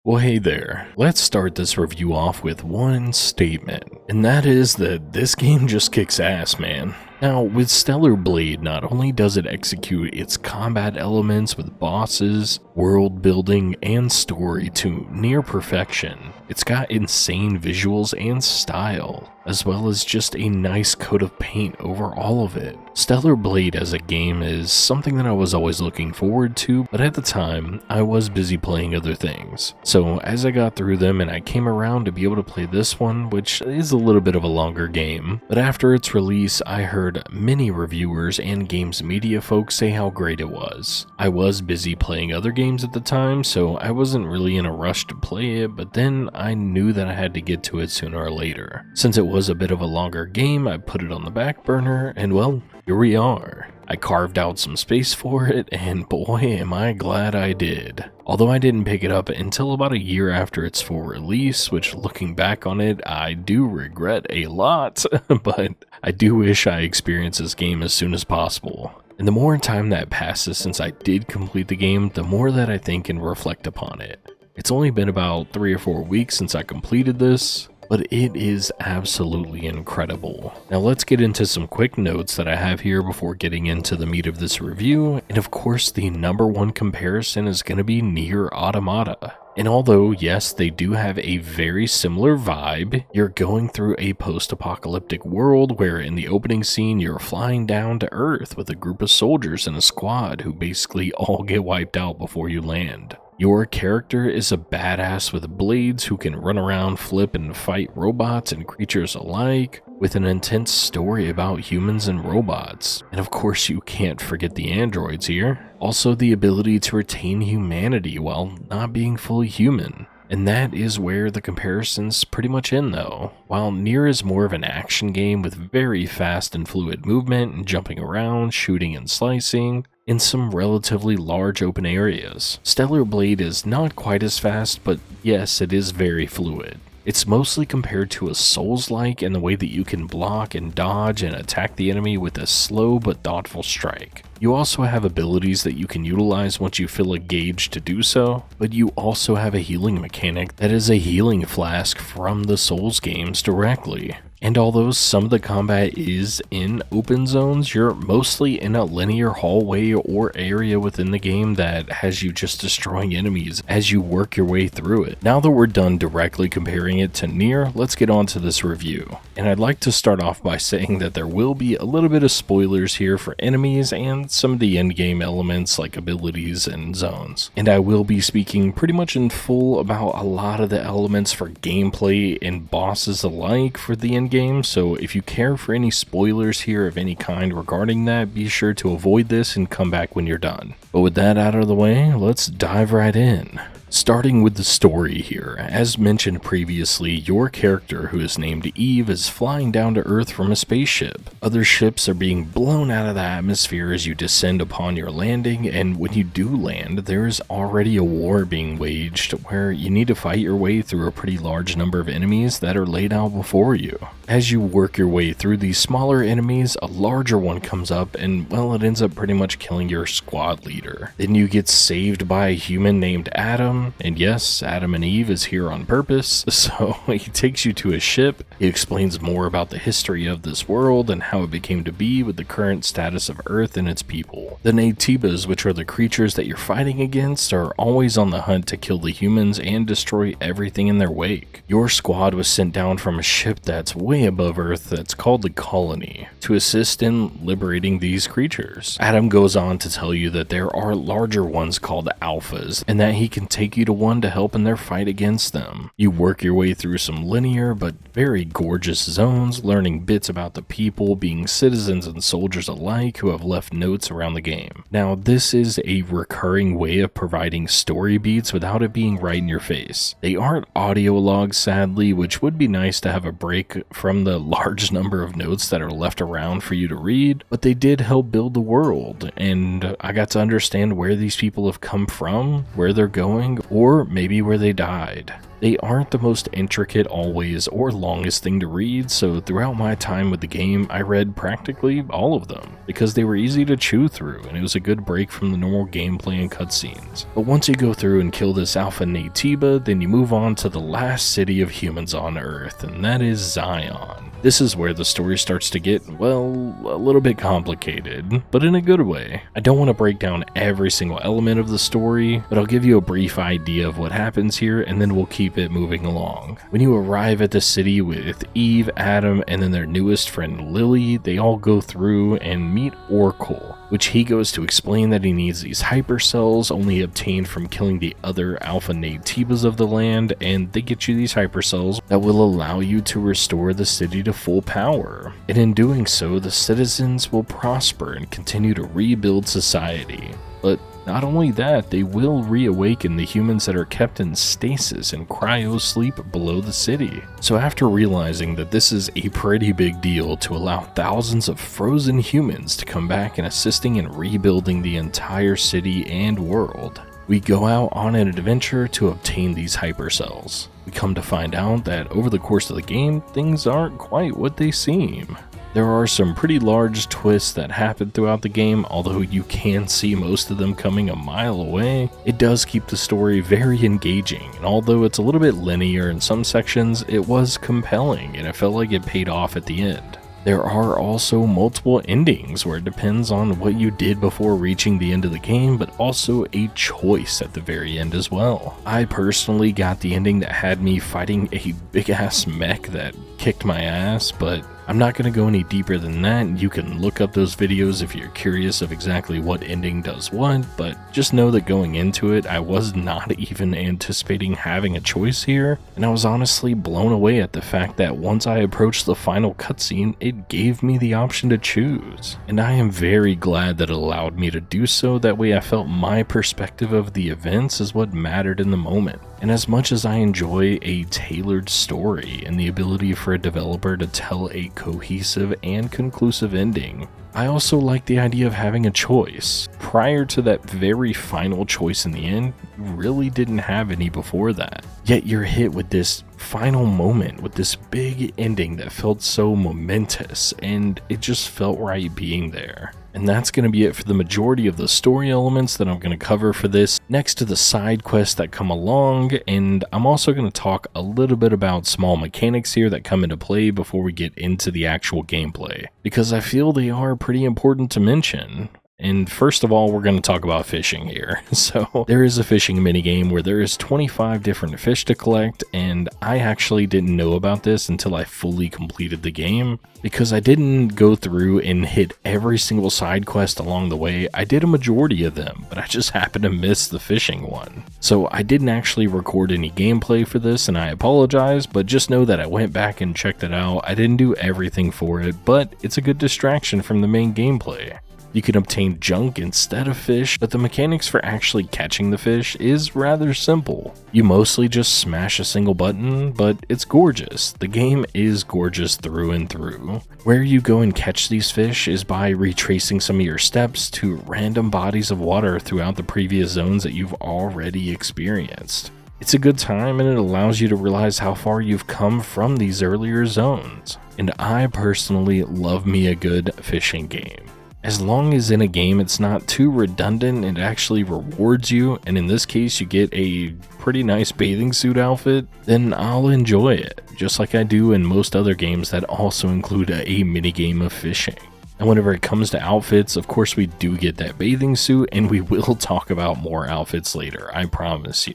Well, hey there. Let's start this review off with one statement, and that is that this game just kicks ass, man. Now, with Stellar Blade, not only does it execute its combat elements with bosses, world building, and story to near perfection, it's got insane visuals and style, as well as just a nice coat of paint over all of it. Stellar Blade as a game is something that I was always looking forward to, but at the time, I was busy playing other things. So as I got through them and I came around to be able to play this one, which is a little bit of a longer game, but after its release, I heard many reviewers and games media folks say how great it was. I was busy playing other games at the time, so I wasn't really in a rush to play it, but then I knew that I had to get to it sooner or later. Since it was a bit of a longer game, I put it on the back burner, and well, here we are. I carved out some space for it, and boy am I glad I did. Although I didn't pick it up until about a year after its full release, which looking back on it, I do regret a lot, but I do wish I experienced this game as soon as possible. And the more time that passes since I did complete the game, the more that I think and reflect upon it. It's only been about 3 or 4 weeks since I completed this, but it is absolutely incredible. Now let's get into some quick notes that I have here before getting into the meat of this review, and of course the number one comparison is going to be Nier Automata. And although, yes, they do have a very similar vibe, you're going through a post-apocalyptic world where in the opening scene you're flying down to Earth with a group of soldiers and a squad who basically all get wiped out before you land. Your character is a badass with blades who can run around, flip, and fight robots and creatures alike, with an intense story about humans and robots. And of course you can't forget the androids here. Also the ability to retain humanity while not being fully human. And that is where the comparisons pretty much end though. While Nier is more of an action game with very fast and fluid movement and jumping around, shooting and slicing, in some relatively large open areas. Stellar Blade is not quite as fast, but yes, it is very fluid. It's mostly compared to a Souls-like in the way that you can block and dodge and attack the enemy with a slow but thoughtful strike. You also have abilities that you can utilize once you fill a gauge to do so, but you also have a healing mechanic that is a healing flask from the Souls games directly. And although some of the combat is in open zones, you're mostly in a linear hallway or area within the game that has you just destroying enemies as you work your way through it. Now that we're done directly comparing it to Nier, let's get on to this review. And I'd like to start off by saying that there will be a little bit of spoilers here for enemies and some of the endgame elements like abilities and zones. And I will be speaking pretty much in full about a lot of the elements for gameplay and bosses alike for the endgame. So if you care for any spoilers here of any kind regarding that, be sure to avoid this and come back when you're done. But with that out of the way, let's dive right in. Starting with the story here, as mentioned previously, your character, who is named Eve, is flying down to Earth from a spaceship. Other ships are being blown out of the atmosphere as you descend upon your landing, and when you do land, there is already a war being waged where you need to fight your way through a pretty large number of enemies that are laid out before you. As you work your way through these smaller enemies, a larger one comes up and, well, it ends up pretty much killing your squad leader. Then you get saved by a human named Adam. And yes, Adam and Eve is here on purpose, so he takes you to a ship. He explains more about the history of this world and how it became to be with the current status of Earth and its people. The Naytibas, which are the creatures that you're fighting against, are always on the hunt to kill the humans and destroy everything in their wake. Your squad was sent down from a ship that's way above Earth that's called the Colony to assist in liberating these creatures. Adam goes on to tell you that there are larger ones called Alphas, and that he can take you to one to help in their fight against them. You work your way through some linear but very gorgeous zones, learning bits about the people, being citizens and soldiers alike who have left notes around the game. Now, this is a recurring way of providing story beats without it being right in your face. They aren't audio logs, sadly, which would be nice to have a break from the large number of notes that are left around for you to read, but they did help build the world, and I got to understand where these people have come from, where they're going, or maybe where they died. They aren't the most intricate always or longest thing to read, so throughout my time with the game, I read practically all of them, because they were easy to chew through and it was a good break from the normal gameplay and cutscenes. But once you go through and kill this Alpha Naytiba, then you move on to the last city of humans on Earth, and that is Zion. This is where the story starts to get, well, a little bit complicated, but in a good way. I don't want to break down every single element of the story, but I'll give you a brief idea of what happens here, and then we'll keep it moving along. When you arrive at the city with Eve, Adam, and then their newest friend Lily, they all go through and meet Oracle, which he goes to explain that he needs these hypercells only obtained from killing the other Alpha Naytibas of the land, and they get you these hypercells that will allow you to restore the city to full power. And in doing so, the citizens will prosper and continue to rebuild society. But not only that, they will reawaken the humans that are kept in stasis and cryo sleep below the city. So after realizing that this is a pretty big deal to allow thousands of frozen humans to come back and assisting in rebuilding the entire city and world, we go out on an adventure to obtain these hypercells. We come to find out that over the course of the game, things aren't quite what they seem. There are some pretty large twists that happen throughout the game, although you can see most of them coming a mile away. It does keep the story very engaging, and although it's a little bit linear in some sections, it was compelling and it felt like it paid off at the end. There are also multiple endings where it depends on what you did before reaching the end of the game, but also a choice at the very end as well. I personally got the ending that had me fighting a big ass mech that kicked my ass, but I'm not going to go any deeper than that. You can look up those videos if you're curious of exactly what ending does what, but just know that going into it, I was not even anticipating having a choice here, and I was honestly blown away at the fact that once I approached the final cutscene, it gave me the option to choose. And I am very glad that it allowed me to do so. That way I felt my perspective of the events is what mattered in the moment. And as much as I enjoy a tailored story and the ability for a developer to tell a cohesive and conclusive ending, I also like the idea of having a choice. Prior to that very final choice in the end, you really didn't have any before that. Yet you're hit with this final moment, with this big ending that felt so momentous, and it just felt right being there. And that's going to be it for the majority of the story elements that I'm going to cover for this, next to the side quests that come along, and I'm also going to talk a little bit about small mechanics here that come into play before we get into the actual gameplay, because I feel they are pretty important to mention. And first of all, we're going to talk about fishing here. So there is a fishing minigame where there is 25 different fish to collect, and I actually didn't know about this until I fully completed the game, because I didn't go through and hit every single side quest along the way. I did a majority of them, but I just happened to miss the fishing one. So I didn't actually record any gameplay for this, and I apologize, but just know that I went back and checked it out. I didn't do everything for it, but it's a good distraction from the main gameplay. You can obtain junk instead of fish, but the mechanics for actually catching the fish is rather simple. You mostly just smash a single button, but it's gorgeous. The game is gorgeous through and through. Where you go and catch these fish is by retracing some of your steps to random bodies of water throughout the previous zones that you've already experienced. It's a good time, and it allows you to realize how far you've come from these earlier zones. And I personally love me a good fishing game. As long as in a game it's not too redundant, it actually rewards you, and in this case you get a pretty nice bathing suit outfit, then I'll enjoy it, just like I do in most other games that also include a minigame of fishing. And whenever it comes to outfits, of course we do get that bathing suit, and we will talk about more outfits later, I promise you.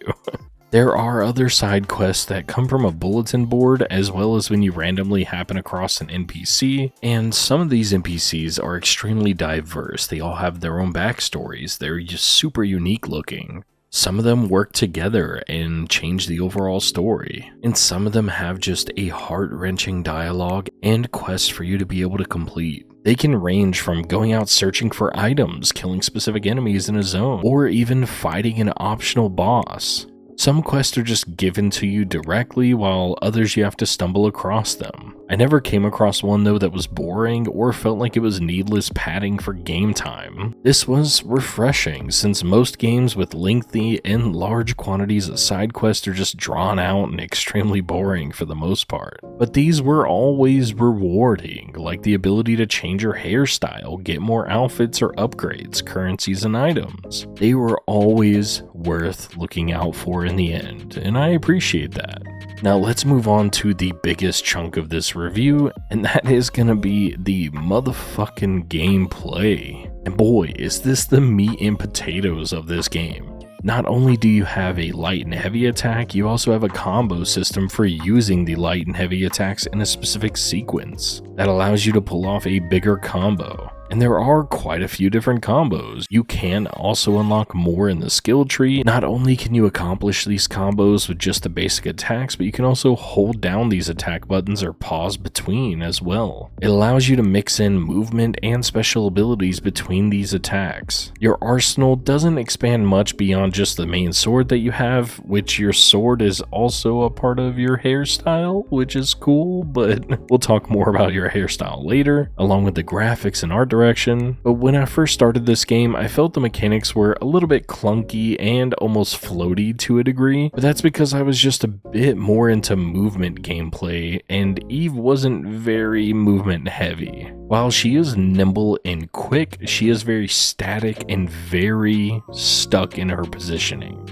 There are other side quests that come from a bulletin board, as well as when you randomly happen across an NPC, and some of these NPCs are extremely diverse. They all have their own backstories. They're just super unique looking. Some of them work together and change the overall story, and some of them have just a heart-wrenching dialogue and quests for you to be able to complete. They can range from going out searching for items, killing specific enemies in a zone, or even fighting an optional boss. Some quests are just given to you directly, while others you have to stumble across them. I never came across one though that was boring or felt like it was needless padding for game time. This was refreshing, since most games with lengthy and large quantities of side quests are just drawn out and extremely boring for the most part. But these were always rewarding, like the ability to change your hairstyle, get more outfits or upgrades, currencies and items. They were always worth looking out for in the end, and I appreciate that. Now let's move on to the biggest chunk of this review, and that is gonna be the motherfucking gameplay. And boy, is this the meat and potatoes of this game. Not only do you have a light and heavy attack, you also have a combo system for using the light and heavy attacks in a specific sequence that allows you to pull off a bigger combo. And there are quite a few different combos. You can also unlock more in the skill tree. Not only can you accomplish these combos with just the basic attacks, but you can also hold down these attack buttons or pause between as well. It allows you to mix in movement and special abilities between these attacks. Your arsenal doesn't expand much beyond just the main sword that you have, which your sword is also a part of your hairstyle, which is cool, but we'll talk more about your hairstyle later, along with the graphics and art direction. But when I first started this game, I felt the mechanics were a little bit clunky and almost floaty to a degree, but that's because I was just a bit more into movement gameplay, and Eve wasn't very movement heavy. While she is nimble and quick, she is very static and very stuck in her positioning.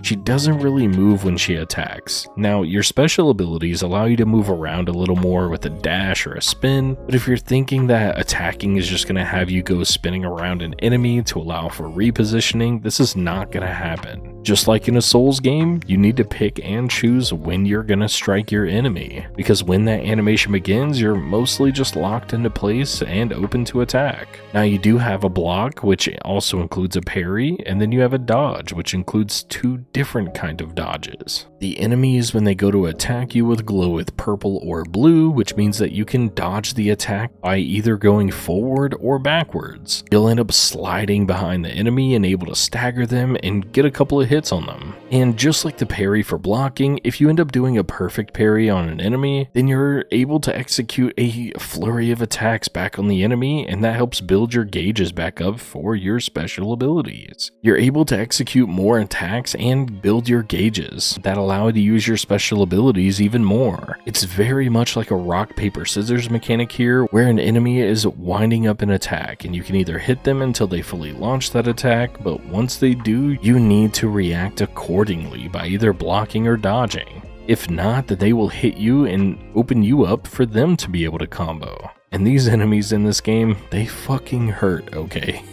She doesn't really move when she attacks. Now, your special abilities allow you to move around a little more with a dash or a spin, but if you're thinking that attacking is just going to have you go spinning around an enemy to allow for repositioning, this is not going to happen. Just like in a Souls game, you need to pick and choose when you're going to strike your enemy, because when that animation begins, you're mostly just locked into place and open to attack. Now, you do have a block, which also includes a parry, and then you have a dodge, which includes two different kind of dodges. The enemies, when they go to attack you, will glow with purple or blue, which means that you can dodge the attack by either going forward or backwards. You'll end up sliding behind the enemy and able to stagger them and get a couple of hits on them. And just like the parry for blocking, if you end up doing a perfect parry on an enemy, then you're able to execute a flurry of attacks back on the enemy, and that helps build your gauges back up for your special abilities. You're able to execute more attacks and build your gauges that allow you to use your special abilities even more. It's very much like a rock, paper, scissors mechanic here, where an enemy is winding up an attack and you can either hit them until they fully launch that attack, but once they do, you need to react accordingly by either blocking or dodging. If not, then they will hit you and open you up for them to be able to combo. And these enemies in this game, they fucking hurt, okay?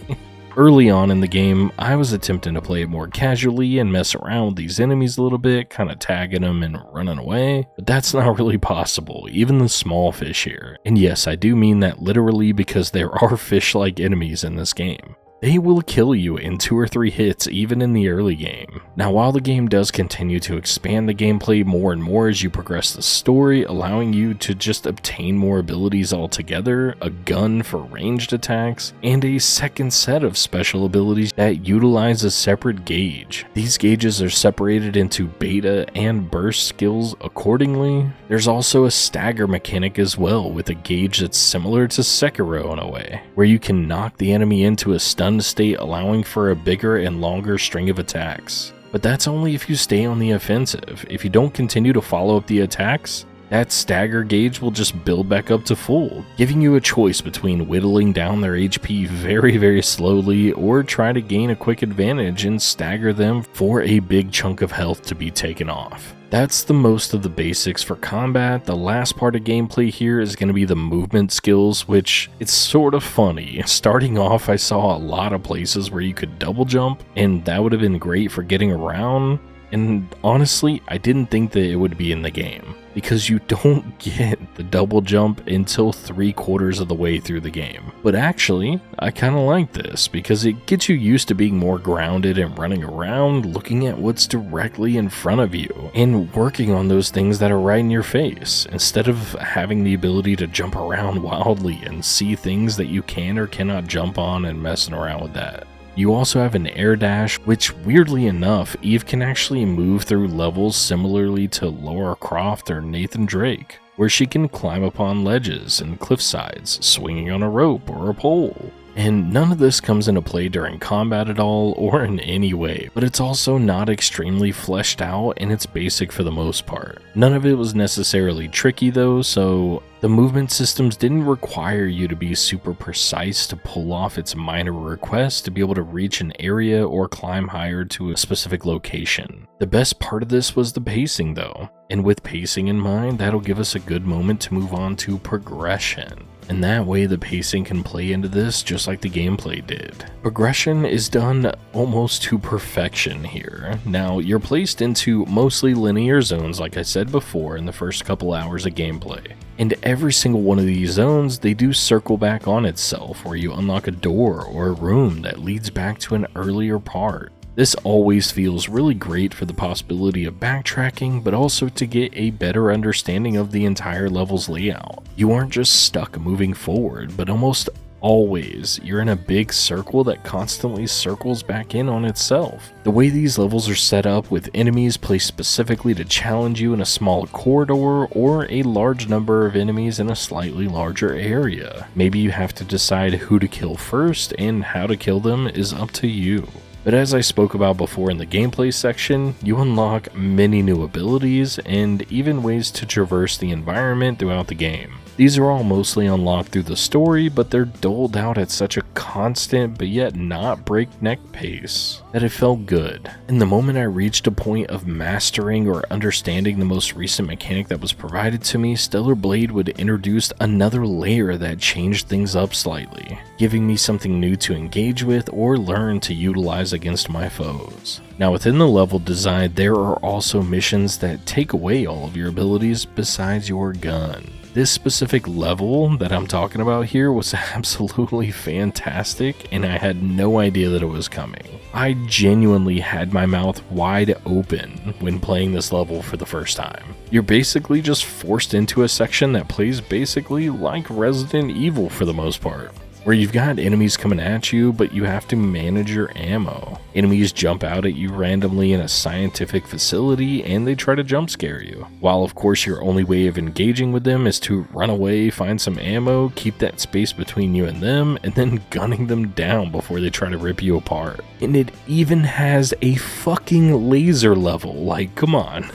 Early on in the game, I was attempting to play it more casually and mess around with these enemies a little bit, kind of tagging them and running away, but that's not really possible, even the small fish here. And yes, I do mean that literally, because there are fish-like enemies in this game. They will kill you in 2 or 3 hits even in the early game. Now, while the game does continue to expand the gameplay more and more as you progress the story, allowing you to just obtain more abilities altogether, a gun for ranged attacks, and a second set of special abilities that utilize a separate gauge. These gauges are separated into beta and burst skills accordingly. There's also a stagger mechanic as well, with a gauge that's similar to Sekiro in a way, where you can knock the enemy into a stun state, allowing for a bigger and longer string of attacks. But that's only if you stay on the offensive. If you don't continue to follow up the attacks, that stagger gauge will just build back up to full, giving you a choice between whittling down their HP very slowly, or try to gain a quick advantage and stagger them for a big chunk of health to be taken off. That's the most of the basics for combat. The last part of gameplay here is going to be the movement skills, which it's sort of funny. Starting off, I saw a lot of places where you could double jump, and that would have been great for getting around. And honestly, I didn't think that it would be in the game, because you don't get the double jump until 3/4 of the way through the game. But actually, I kind of like this, because it gets you used to being more grounded and running around, looking at what's directly in front of you, and working on those things that are right in your face, instead of having the ability to jump around wildly and see things that you can or cannot jump on and messing around with that. You also have an air dash, which weirdly enough, Eve can actually move through levels similarly to Lara Croft or Nathan Drake, where she can climb upon ledges and cliff sides, swinging on a rope or a pole. And none of this comes into play during combat at all or in any way, but it's also not extremely fleshed out and it's basic for the most part. None of it was necessarily tricky though, so the movement systems didn't require you to be super precise to pull off its minor requests to be able to reach an area or climb higher to a specific location. The best part of this was the pacing though, and with pacing in mind, that'll give us a good moment to move on to progression. And that way the pacing can play into this just like the gameplay did. Progression is done almost to perfection here. Now, you're placed into mostly linear zones like I said before in the first couple hours of gameplay. And every single one of these zones, they do circle back on itself where you unlock a door or a room that leads back to an earlier part. This always feels really great for the possibility of backtracking, but also to get a better understanding of the entire level's layout. You aren't just stuck moving forward, but almost always you're in a big circle that constantly circles back in on itself. The way these levels are set up with enemies placed specifically to challenge you in a small corridor or a large number of enemies in a slightly larger area. Maybe you have to decide who to kill first and how to kill them is up to you. But as I spoke about before in the gameplay section, you unlock many new abilities and even ways to traverse the environment throughout the game. These are all mostly unlocked through the story, but they're doled out at such a constant but yet not breakneck pace that it felt good. And the moment I reached a point of mastering or understanding the most recent mechanic that was provided to me, Stellar Blade would introduce another layer that changed things up slightly, giving me something new to engage with or learn to utilize against my foes. Now within the level design, there are also missions that take away all of your abilities besides your gun. This specific level that I'm talking about here was absolutely fantastic, and I had no idea that it was coming. I genuinely had my mouth wide open when playing this level for the first time. You're basically just forced into a section that plays basically like Resident Evil for the most part, where you've got enemies coming at you, but you have to manage your ammo. Enemies jump out at you randomly in a scientific facility and they try to jump scare you. While of course your only way of engaging with them is to run away, find some ammo, keep that space between you and them, and then gunning them down before they try to rip you apart. And it even has a fucking laser level, like come on.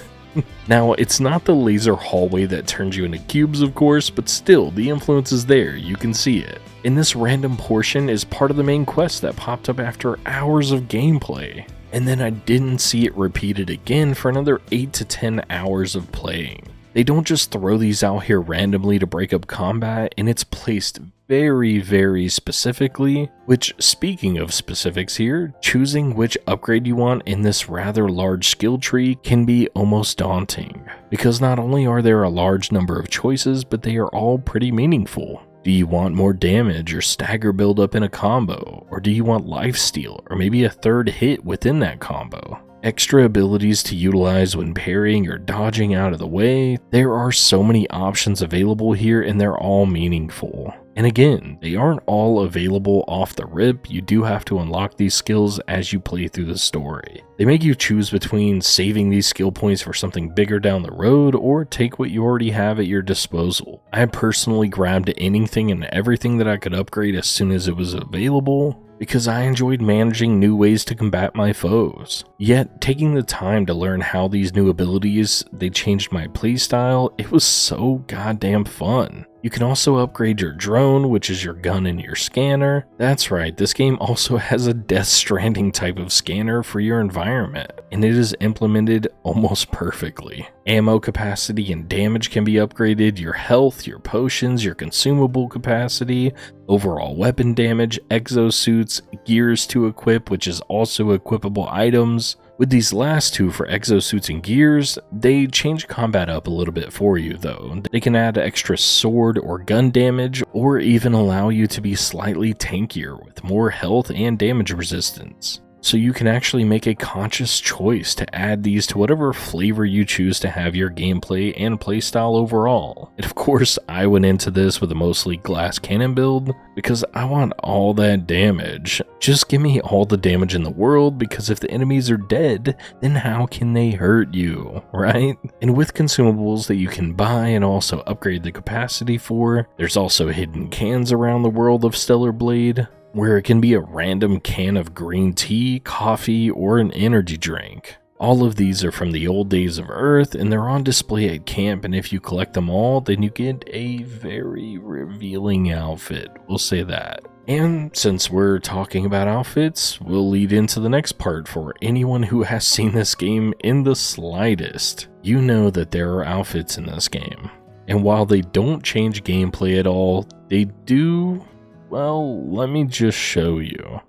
Now, it's not the laser hallway that turns you into cubes, of course, but still, the influence is there, you can see it. And this random portion is part of the main quest that popped up after hours of gameplay. And then I didn't see it repeated again for another 8 to 10 hours of playing. They don't just throw these out here randomly to break up combat, and it's placed very specifically, which speaking of specifics here, choosing which upgrade you want in this rather large skill tree can be almost daunting, because not only are there a large number of choices, but they are all pretty meaningful. Do you want more damage or stagger buildup in a combo, or do you want lifesteal or maybe a third hit within that combo? Extra abilities to utilize when parrying or dodging out of the way. There are so many options available here and they're all meaningful. And again, they aren't all available off the rip, you do have to unlock these skills as you play through the story. They make you choose between saving these skill points for something bigger down the road or take what you already have at your disposal. I personally grabbed anything and everything that I could upgrade as soon as it was available, because I enjoyed managing new ways to combat my foes. Yet, taking the time to learn how these new abilities, they changed my playstyle, it was so goddamn fun. You can also upgrade your drone, which is your gun and your scanner. That's right, this game also has a Death Stranding type of scanner for your environment, and it is implemented almost perfectly. Ammo capacity and damage can be upgraded, your health, your potions, your consumable capacity, overall weapon damage, exosuits, gears to equip, which is also equipable items. With these last two for exosuits and gears, they change combat up a little bit for you though. They can add extra sword or gun damage, or even allow you to be slightly tankier with more health and damage resistance. So you can actually make a conscious choice to add these to whatever flavor you choose to have your gameplay and playstyle overall. And of course, I went into this with a mostly glass cannon build because I want all that damage. Just give me all the damage in the world, because if the enemies are dead, then how can they hurt you, right? And with consumables that you can buy and also upgrade the capacity for, there's also hidden cans around the world of Stellar Blade, where it can be a random can of green tea, coffee, or an energy drink. All of these are from the old days of Earth, and they're on display at camp, and if you collect them all, then you get a very revealing outfit, we'll say that. And since we're talking about outfits, we'll lead into the next part for anyone who has seen this game in the slightest. You know that there are outfits in this game. And while they don't change gameplay at all, they do. Well, let me just show you.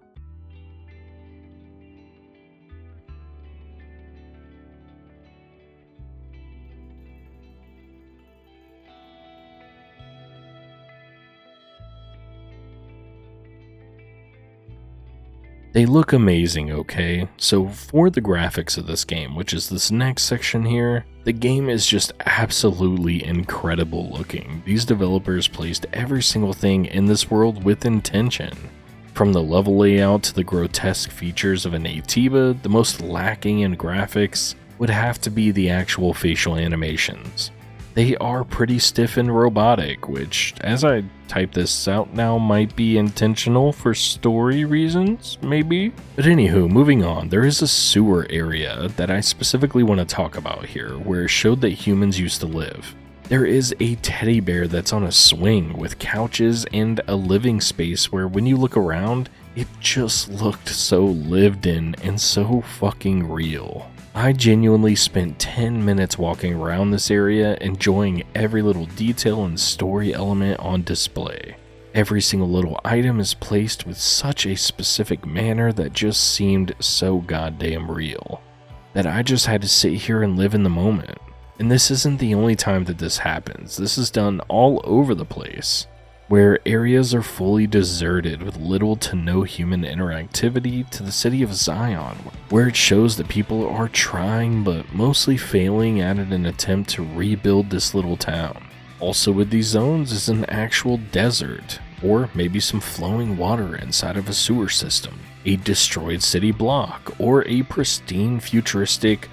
They look amazing, okay? So for the graphics of this game, which is this next section here, the game is just absolutely incredible looking. These developers placed every single thing in this world with intention. From the level layout to the grotesque features of a Naytiba, the most lacking in graphics would have to be the actual facial animations. They are pretty stiff and robotic, which, as I type this out now, might be intentional for story reasons, maybe? But anywho, moving on, there is a sewer area that I specifically want to talk about here, where it showed that humans used to live. There is a teddy bear that's on a swing with couches and a living space where when you look around, it just looked so lived in and so fucking real. I genuinely spent 10 minutes walking around this area, enjoying every little detail and story element on display. Every single little item is placed with such a specific manner that just seemed so goddamn real, that I just had to sit here and live in the moment. And this isn't the only time that this happens. This is done all over the place, where areas are fully deserted with little to no human interactivity, to the city of Zion, where it shows that people are trying but mostly failing at an attempt to rebuild this little town. Also with these zones is an actual desert, or maybe some flowing water inside of a sewer system, a destroyed city block, or a pristine futuristic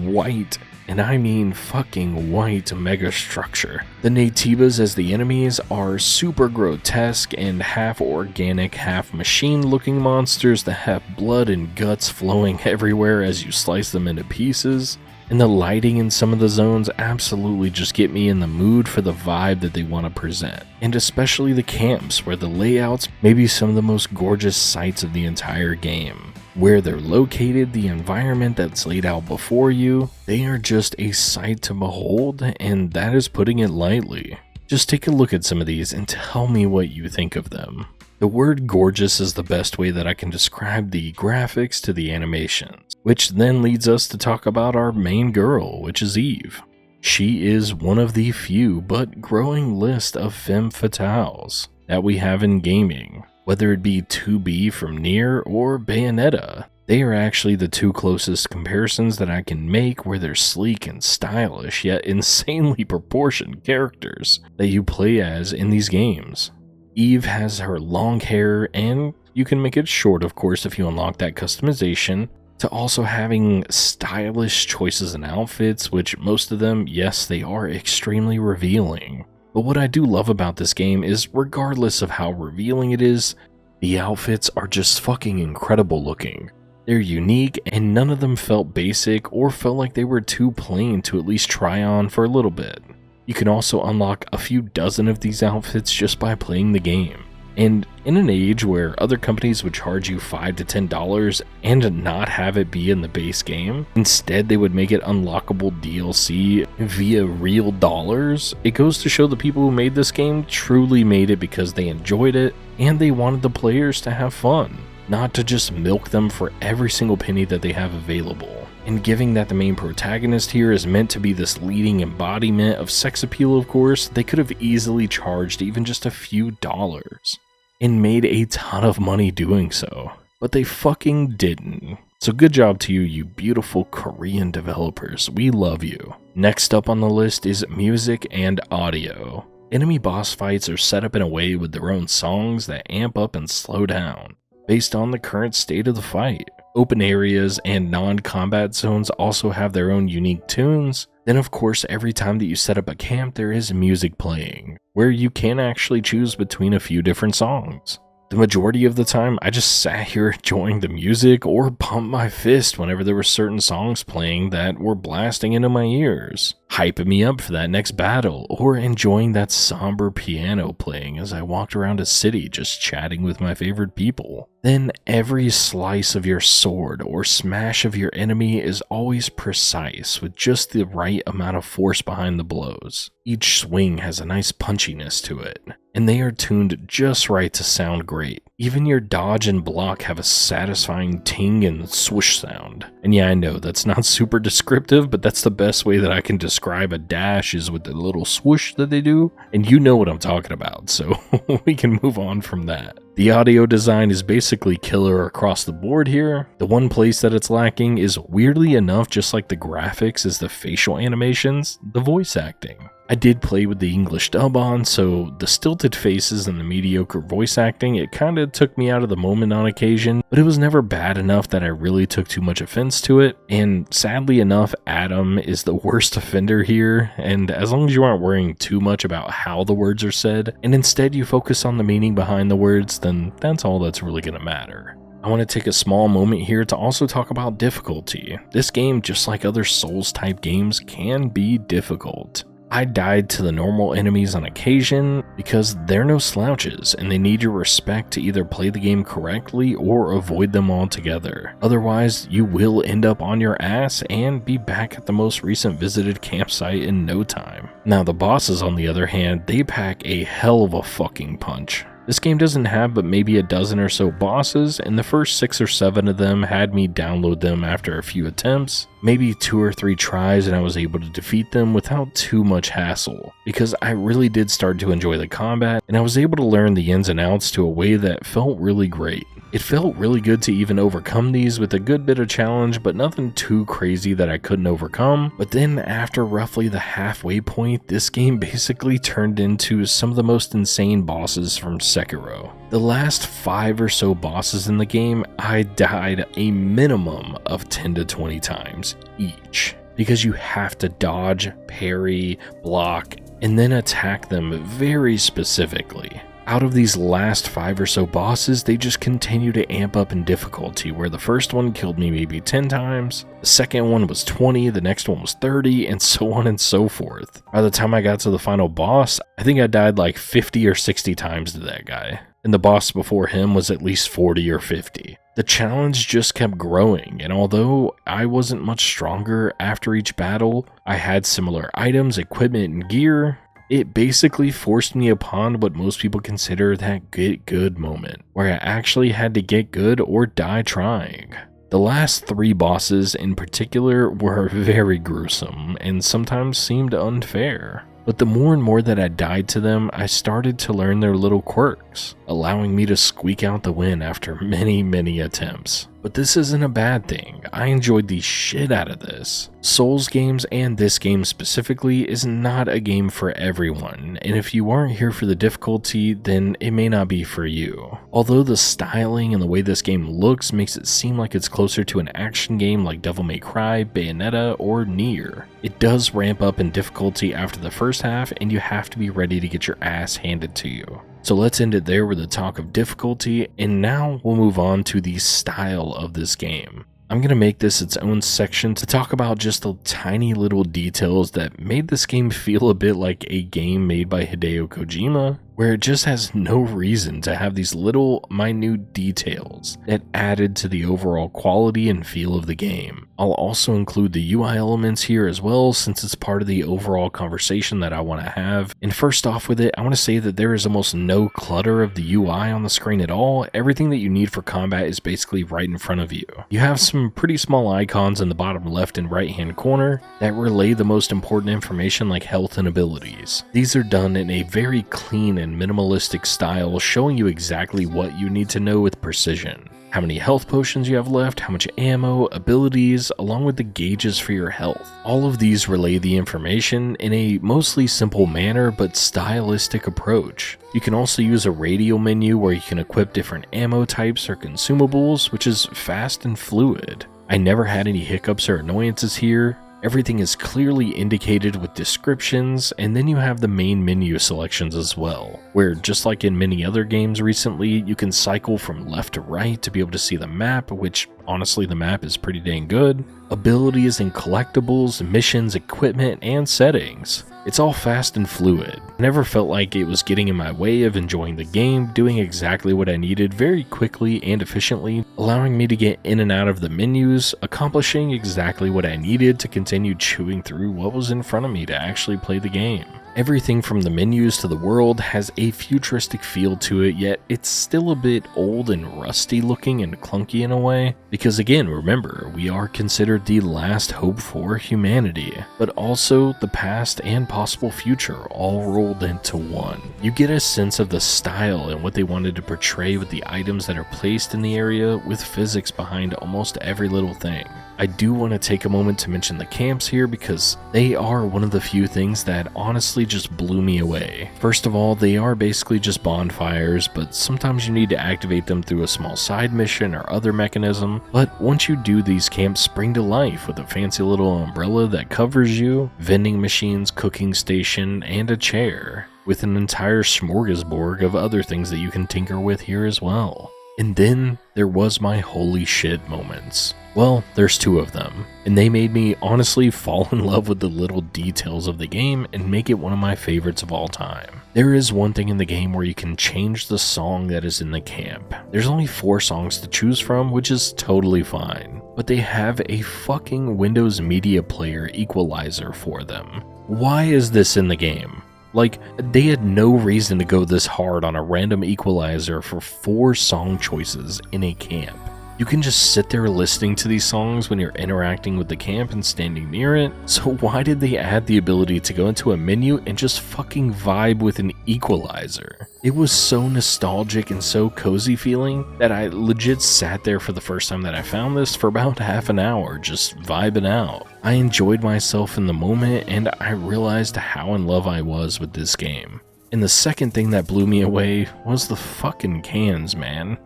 white, and I mean fucking white, mega structure. The Naytibas as the enemies are super grotesque and half organic, half machine looking monsters that have blood and guts flowing everywhere as you slice them into pieces. And the lighting in some of the zones absolutely just get me in the mood for the vibe that they want to present. And especially the camps, where the layouts may be some of the most gorgeous sights of the entire game. Where they're located, the environment that's laid out before you, they are just a sight to behold, and that is putting it lightly. Just take a look at some of these and tell me what you think of them. The word gorgeous is the best way that I can describe the graphics to the animations, which then leads us to talk about our main girl, which is Eve. She is one of the few but growing list of femme fatales that we have in gaming. Whether it be 2B from Nier or Bayonetta, they are actually the two closest comparisons that I can make, where they're sleek and stylish yet insanely proportioned characters that you play as in these games. Eve has her long hair, and you can make it short of course if you unlock that customization, to also having stylish choices in outfits, which most of them, yes, they are extremely revealing. But what I do love about this game is, regardless of how revealing it is, the outfits are just fucking incredible looking. They're unique, and none of them felt basic or felt like they were too plain to at least try on for a little bit. You can also unlock a few dozen of these outfits just by playing the game. And in an age where other companies would charge you $5 to $10 and not have it be in the base game, instead they would make it unlockable DLC via real dollars, it goes to show the people who made this game truly made it because they enjoyed it and they wanted the players to have fun, not to just milk them for every single penny that they have available. And given that the main protagonist here is meant to be this leading embodiment of sex appeal, of course, they could have easily charged even just a few dollars and made a ton of money doing so. but they fucking didn't. So good job to you, you beautiful Korean developers. We love you. Next up on the list is music and audio. Enemy boss fights are set up in a way with their own songs that amp up and slow down, based on the current state of the fight. Open areas and non-combat zones also have their own unique tunes. Then of course, every time that you set up a camp, there is music playing, where you can actually choose between a few different songs. The majority of the time, I just sat here enjoying the music or pumped my fist whenever there were certain songs playing that were blasting into my ears, hyping me up for that next battle, or enjoying that somber piano playing as I walked around a city just chatting with my favorite people. Then every slice of your sword or smash of your enemy is always precise with just the right amount of force behind the blows. Each swing has a nice punchiness to it, and they are tuned just right to sound great. Even your dodge and block have a satisfying ting and swoosh sound. And yeah, I know that's not super descriptive, but that's the best way that I can describe a dash is with the little swoosh that they do, and you know what I'm talking about, so we can move on from that. The audio design is basically killer across the board here. The one place that it's lacking is, weirdly enough, just like the graphics, is the facial animations, the voice acting. I did play with the English dub on, so the stilted faces and the mediocre voice acting, it kinda took me out of the moment on occasion, but it was never bad enough that I really took too much offense to it, and sadly enough, Adam is the worst offender here, and as long as you aren't worrying too much about how the words are said, and instead you focus on the meaning behind the words, then that's all that's really gonna matter. I want to take a small moment here to also talk about difficulty. This game, just like other Souls type games, can be difficult. I died to the normal enemies on occasion because they're no slouches and they need your respect to either play the game correctly or avoid them altogether. Otherwise, you will end up on your ass and be back at the most recent visited campsite in no time. Now the bosses, on the other hand, they pack a hell of a fucking punch. This game doesn't have but maybe a dozen or so bosses, and the first 6 or 7 of them had me download them after a few attempts, maybe 2 or 3 tries, and I was able to defeat them without too much hassle, because I really did start to enjoy the combat, and I was able to learn the ins and outs to a way that felt really great. It felt really good to even overcome these with a good bit of challenge, but nothing too crazy that I couldn't overcome. But then after roughly the halfway point, this game basically turned into some of the most insane bosses from Sekiro. The last 5 or so bosses in the game, I died a minimum of 10 to 20 times each, because you have to dodge, parry, block, and then attack them very specifically. Out of these last 5 or so bosses, they just continue to amp up in difficulty, where the first one killed me maybe 10 times, the second one was 20, the next one was 30, and so on and so forth. By the time I got to the final boss, I think I died like 50 or 60 times to that guy, and the boss before him was at least 40 or 50. The challenge just kept growing, and although I wasn't much stronger after each battle, I had similar items, equipment, and gear. It basically forced me upon what most people consider that get good moment, where I actually had to get good or die trying. The last 3 bosses in particular were very gruesome and sometimes seemed unfair. But the more and more that I died to them, I started to learn their little quirks, allowing me to squeak out the win after many attempts. But this isn't a bad thing. I enjoyed the shit out of this. Souls games, and this game specifically, is not a game for everyone, and if you aren't here for the difficulty, then it may not be for you. Although the styling and the way this game looks makes it seem like it's closer to an action game like Devil May Cry, Bayonetta, or Nier, it does ramp up in difficulty after the first half, and you have to be ready to get your ass handed to you. So let's end it there with the talk of difficulty, and now we'll move on to the style of this game. I'm going to make this its own section to talk about just the tiny little details that made this game feel a bit like a game made by Hideo Kojima, where it just has no reason to have these little minute details that added to the overall quality and feel of the game. I'll also include the UI elements here as well, since it's part of the overall conversation that I want to have. And first off with it, I want to say that there is almost no clutter of the UI on the screen at all. Everything that you need for combat is basically right in front of you. You have some pretty small icons in the bottom left and right hand corner that relay the most important information like health and abilities. These are done in a very clean and minimalistic style, showing you exactly what you need to know with precision. how many health potions you have left, how much ammo, abilities, along with the gauges for your health. All of these relay the information in a mostly simple manner but stylistic approach. You can also use a radio menu where you can equip different ammo types or consumables, which is fast and fluid. I never had any hiccups or annoyances here. Everything is clearly indicated with descriptions, and then you have the main menu selections as well, where just like in many other games recently, you can cycle from left to right to be able to see the map, which honestly the map is pretty dang good, abilities and collectibles, missions, equipment, and settings. It's all fast and fluid. I never felt like it was getting in my way of enjoying the game, doing exactly what I needed very quickly and efficiently, allowing me to get in and out of the menus, accomplishing exactly what I needed to continue chewing through what was in front of me to actually play the game. Everything from the menus to the world has a futuristic feel to it, yet it's still a bit old and rusty looking and clunky in a way, because again, remember, we are considered the last hope for humanity, but also the past and possible future all rolled into one. You get a sense of the style and what they wanted to portray with the items that are placed in the area, with physics behind almost every little thing. I do want to take a moment to mention the camps here because they are one of the few things that honestly just blew me away. First of all, they are basically just bonfires, but sometimes you need to activate them through a small side mission or other mechanism. But once you do, these camps spring to life with a fancy little umbrella that covers you, vending machines, cooking station, and a chair, with an entire smorgasbord of other things that you can tinker with here as well. And then there was my holy shit moments. Well, there's two of them, and they made me honestly fall in love with the little details of the game and make it one of my favorites of all time. There is one thing in the game where you can change the song that is in the camp. There's only 4 songs to choose from, which is totally fine, but they have a fucking Windows Media Player equalizer for them. Why is this in the game? Like, they had no reason to go this hard on a random equalizer for 4 song choices in a camp. You can just sit there listening to these songs when you're interacting with the camp and standing near it, so why did they add the ability to go into a menu and just fucking vibe with an equalizer? It was so nostalgic and so cozy feeling that I legit sat there for the first time that I found this for about half an hour, just vibing out. I enjoyed myself in the moment, and I realized how in love I was with this game. And the second thing that blew me away was the fucking cans, man.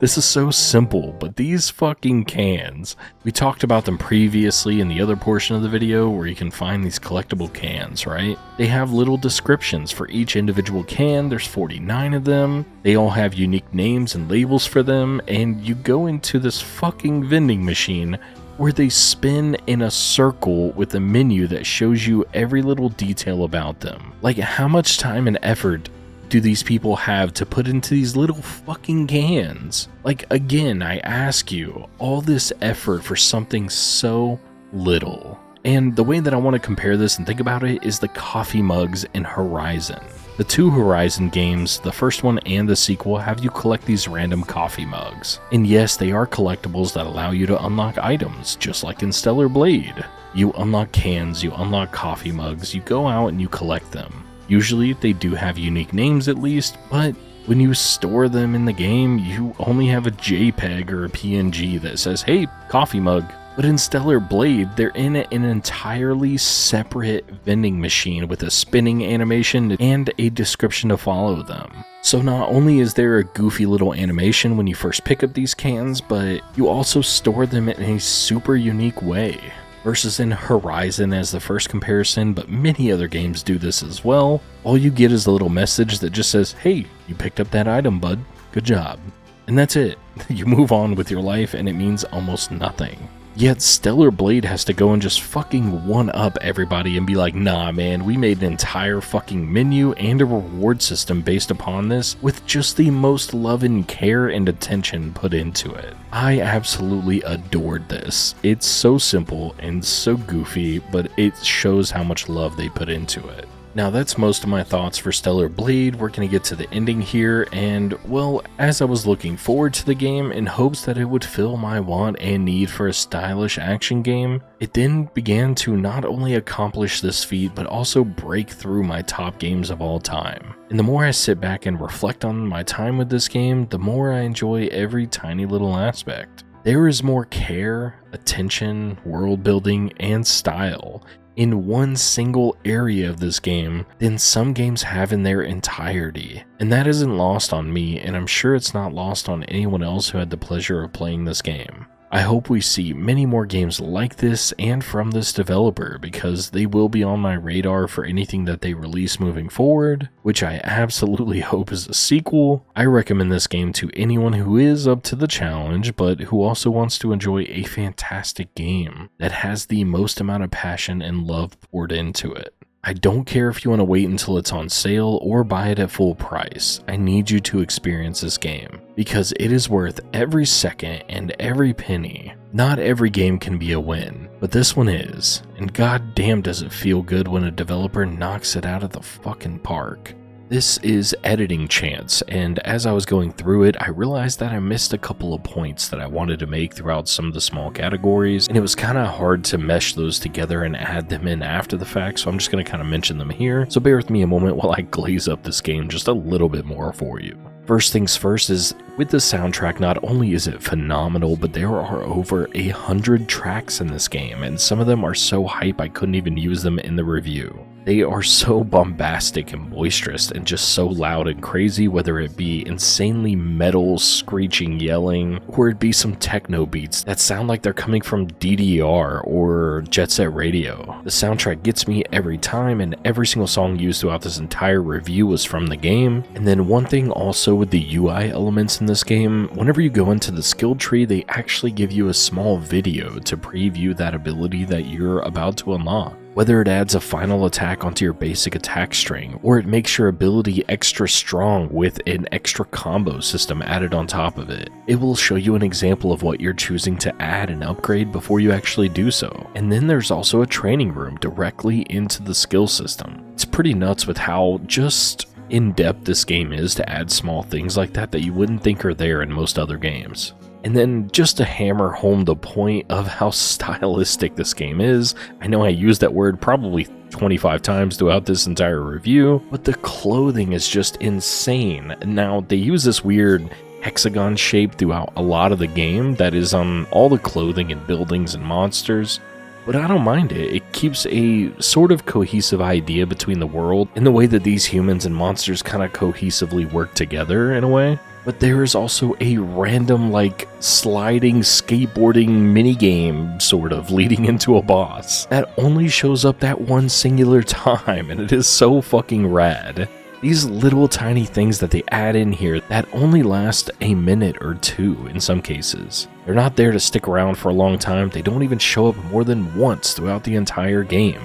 This is so simple, but these fucking cans, we talked about them previously in the other portion of the video where you can find these collectible cans, right? They have little descriptions for each individual can. There's 49 of them. They all have unique names and labels for them, and you go into this fucking vending machine where they spin in a circle with a menu that shows you every little detail about them. Like, how much time and effort do these people have to put into these little fucking cans? Like, again, I ask you, all this effort for something so little. And the way that I want to compare this and think about it is the coffee mugs in Horizon. The 2 Horizon games, the first one and the sequel, have you collect these random coffee mugs. And yes, they are collectibles that allow you to unlock items, just like in Stellar Blade. You unlock cans, you unlock coffee mugs, you go out and you collect them. Usually they do have unique names at least, but when you store them in the game, you only have a JPEG or a PNG that says, hey, coffee mug. But in Stellar Blade, they're in an entirely separate vending machine with a spinning animation and a description to follow them. So not only is there a goofy little animation when you first pick up these cans, but you also store them in a super unique way. Versus in Horizon as the first comparison, but many other games do this as well. All you get is a little message that just says, hey, you picked up that item, bud. Good job. And that's it. You move on with your life and it means almost nothing. Yet Stellar Blade has to go and just fucking one-up everybody and be like, nah man, we made an entire fucking menu and a reward system based upon this with just the most love and care and attention put into it. I absolutely adored this. It's so simple and so goofy, but it shows how much love they put into it. Now that's most of my thoughts for Stellar Blade. We're going to get to the ending here, and well, as I was looking forward to the game in hopes that it would fill my want and need for a stylish action game, it then began to not only accomplish this feat but also break through my top games of all time. And the more I sit back and reflect on my time with this game, the more I enjoy every tiny little aspect. There is more care, attention, world building, and style in one single area of this game than some games have in their entirety. And that isn't lost on me, and I'm sure it's not lost on anyone else who had the pleasure of playing this game. I hope we see many more games like this and from this developer, because they will be on my radar for anything that they release moving forward, which I absolutely hope is a sequel. I recommend this game to anyone who is up to the challenge, but who also wants to enjoy a fantastic game that has the most amount of passion and love poured into it. I don't care if you want to wait until it's on sale or buy it at full price. I need you to experience this game, because it is worth every second and every penny. Not every game can be a win, but this one is, and goddamn does it feel good when a developer knocks it out of the fucking park. This is Editing Chance, and as I was going through it, I realized that I missed a couple of points that I wanted to make throughout some of the small categories, and it was kind of hard to mesh those together and add them in after the fact, so I'm just going to kind of mention them here. So bear with me a moment while I glaze up this game just a little bit more for you. First things first is, with the soundtrack, not only is it phenomenal, but there are over 100 tracks in this game, and some of them are so hype I couldn't even use them in the review. They are so bombastic and boisterous and just so loud and crazy, whether it be insanely metal, screeching, yelling, or it be some techno beats that sound like they're coming from DDR or Jet Set Radio. The soundtrack gets me every time, and every single song used throughout this entire review was from the game. And then one thing also with the UI elements in this game, whenever you go into the skill tree, they actually give you a small video to preview that ability that you're about to unlock. Whether it adds a final attack onto your basic attack string, or it makes your ability extra strong with an extra combo system added on top of it. It will show you an example of what you're choosing to add and upgrade before you actually do so. And then there's also a training room directly into the skill system. It's pretty nuts with how just in-depth this game is to add small things like that you wouldn't think are there in most other games. And then just to hammer home the point of how stylistic this game is, I know I used that word probably 25 times throughout this entire review, but the clothing is just insane. Now, they use this weird hexagon shape throughout a lot of the game that is on all the clothing and buildings and monsters, but I don't mind it. It keeps a sort of cohesive idea between the world and the way that these humans and monsters kind of cohesively work together in a way. But there is also a random, like, sliding skateboarding minigame, sort of, leading into a boss that only shows up that one singular time, and it is so fucking rad. These little tiny things that they add in here that only last a minute or two in some cases. They're not there to stick around for a long time. They don't even show up more than once throughout the entire game.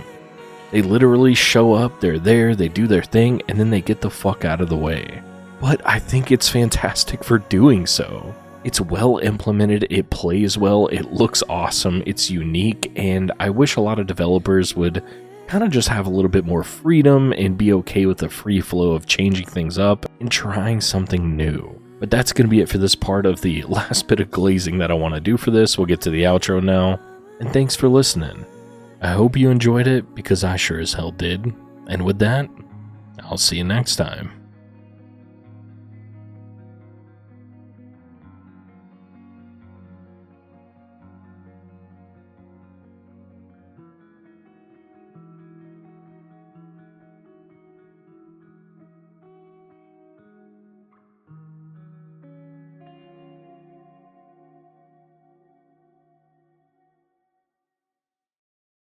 They literally show up, they're there, they do their thing, and then they get the fuck out of the way. But I think it's fantastic for doing so. It's well implemented, it plays well, it looks awesome, it's unique, and I wish a lot of developers would kind of just have a little bit more freedom and be okay with the free flow of changing things up and trying something new. But that's going to be it for this part of the last bit of glazing that I want to do for this. We'll get to the outro now, and thanks for listening. I hope you enjoyed it, because I sure as hell did. And with that, I'll see you next time.